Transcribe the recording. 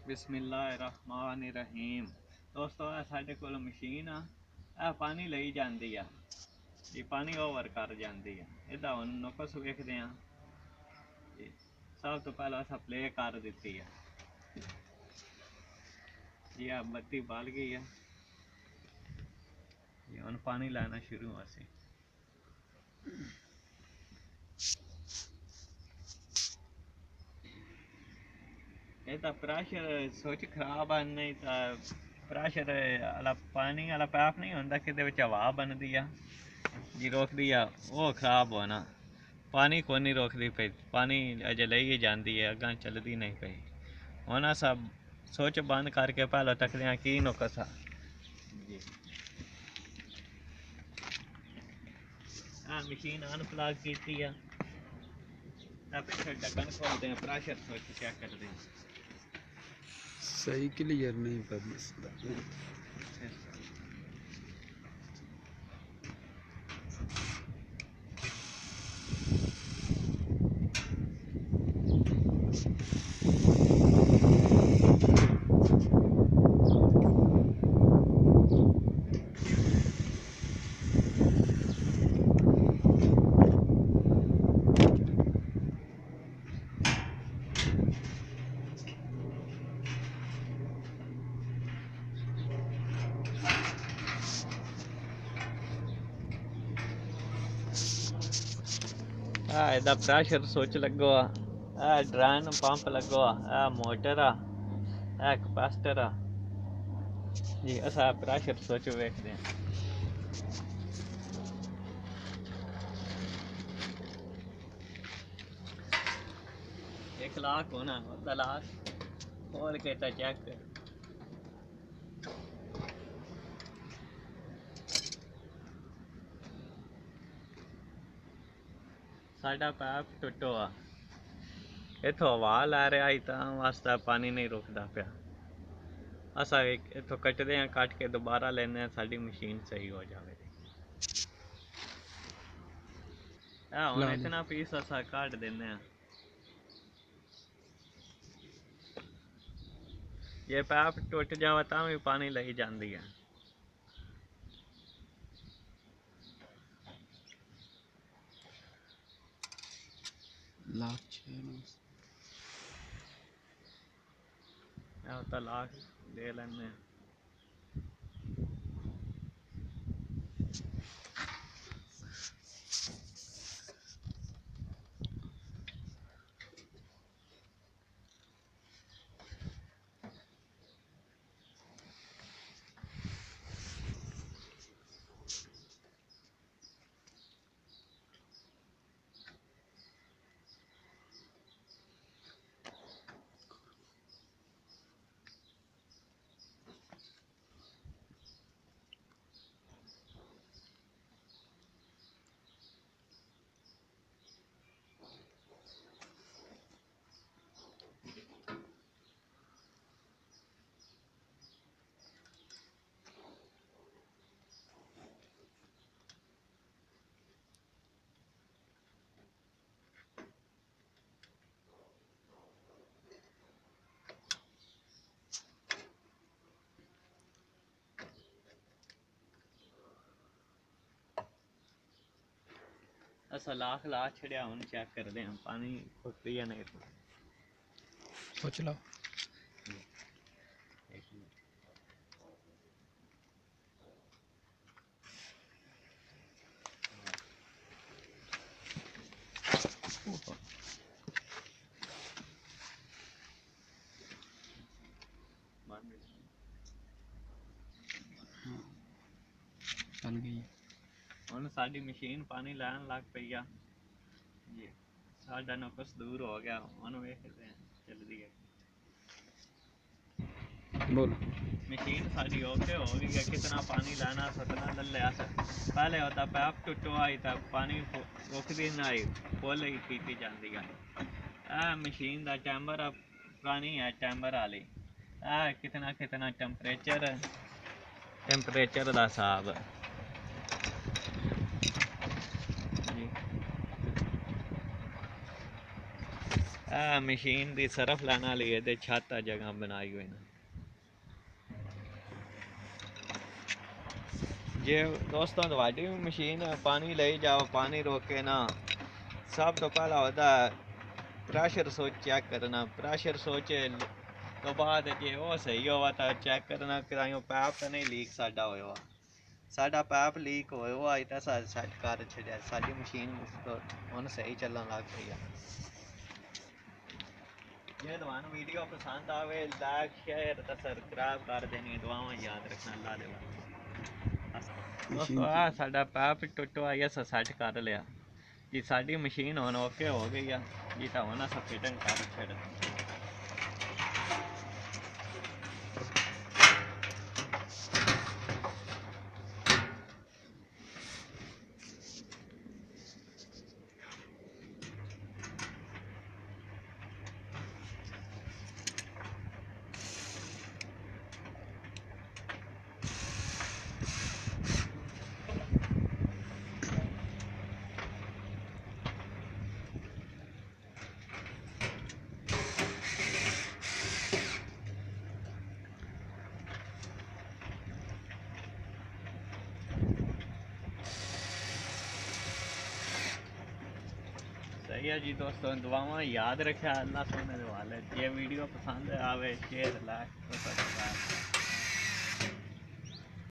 बिस्मिल्लाहिर्रहमानिर्रहीम। दोस्तों साढ़े कोल मशीन आ पानी लई जाती है जी, पानी ओवर कर जाती है। इहदा हुण नुक्स वेखदे हां जी। सब तो पहले असां प्ले कर दी है जी। आ बत्ती बल गई है जी, हुण पानी लाना शुरू असी। ਇਹਦਾ ਪ੍ਰੈਸ਼ਰ ਸੁੱਚ ਖਰਾਬ ਆ, ਨਹੀਂ ਤਾਂ ਪ੍ਰੈਸ਼ਰ ਵਾਲਾ ਪਾਣੀ ਵਾਲਾ ਪੈਪ ਨਹੀਂ ਹੁੰਦਾ ਕਿ ਵਿੱਚ ਹਵਾ ਬਣਦੀ ਆ ਜੀ, ਰੋਕਦੀ ਆ, ਉਹ ਖਰਾਬ ਹੋਣਾ। ਪਾਣੀ ਕੋਈ ਨਹੀਂ ਰੋਕਦੀ ਪਈ, ਪਾਣੀ ਅਜੇ ਲਈ ਜਾਂਦੀ ਹੈ, ਅੱਗਾਂ ਚੱਲਦੀ ਨਹੀਂ ਪਈ। ਹੁਣ ਸਭ ਸੁੱਚ ਬੰਦ ਕਰਕੇ ਪਹਿਲਾਂ ਤੱਕਦੇ ਹਾਂ ਕੀ ਨੁਕਸ ਆ ਜੀ। ਮਸ਼ੀਨ ਅਨਪਲਗ ਕੀਤੀ ਆ, ਪਿੱਛੇ ढक्कन खोलते हैं, प्रेशर स्विच चेक करते हैं। सही क्लियर नहीं पता। ਇਹਦਾ ਪ੍ਰੈਸ਼ਰ ਸੁੱਚ ਲੱਗੋ ਆ, ਇਹ ਡਰੇਨ ਪੰਪ ਲੱਗੋ ਆ, ਇਹ ਮੋਟਰ ਆ, ਇਹ ਕਪੈਸਿਟਰ ਆ ਜੀ। ਅਸਾਂ ਪ੍ਰੈਸ਼ਰ ਸੁੱਚ ਵੇਖਦੇ ਹਾਂ। एक लाख होना, अद्धा लाख खोल के तो चेक कर। साडा पैप टुटो आ, इथों हवा लै रहा ही तां वास्ते पानी नहीं रुकदा पिया। असा इथों कटदे हैं, कट के दोबारा लेने हैं, साडी मशीन सही हो जाए। हुण इतना पीस असा कट देने हैं। ये पैप टुट जावे तां भी पानी लई जांदी है। तो लाख दे लेने। असा लाख ला छड़िया, हुण चेक करते हैं पानी फुकती है नहीं। सोच लो। चल गई ਹੁਣ ਸਾਡੀ ਮਸ਼ੀਨ ਪਾਣੀ ਲੈਣ ਲੱਗ ਪਈ ਆ ਜੀ। ਸਾਡਾ ਨੁਕਸ ਦੂਰ ਹੋ ਗਿਆ, ਹੁਣ ਵੇਖਦੇ ਹਾਂ ਚੱਲਦੀ ਹੈ। बोल। मशीन साड़ी ओके हो गई है, कितना पानी लाना सतना ले लिया। पहले होता पैप टुटो आई था, पानी रुकती ना आई, फुल ही की जाती है। मशीन का टैंबर पुरानी है, टैंबर वाली। कितना कितना टेंपरेचर का हिसाब मशीन की सरफ लाने वाली है, छत जगह बनाई हुई ना। जे दोस्तों थोड़ी भी मशीन पानी ले जाओ, पानी रोके ना, सब तो पहला होता प्रेशर सोच चेक करना। प्रेशर सोच तो बाद जे वो सही हुआ तो चेक करना कि पैप तो नहीं लीक साडा होया। साडा पैप लीक होया अज तो सैट कर छड़िया, साडी मशीन तो हुण सही चलन लग पई है। जे तुहानू वीडियो पसंद आवे लाइक शेयर तो सब्सक्राइब कर देनी, दुआवां याद रखना। अल्लाह दे वास्ते दोस्तों, आ साडा पैप टुट आई अस सैट कर लिया जी। साडी मशीन हुण ओके हो गई है जी, तो हुण अस फिटिंग कर छड़। सही है जी दोस्तों, दुआवां याद रखा। अल्लाह सोने दे वाले। ये वीडियो पसंद आवे शेयर लाइक तो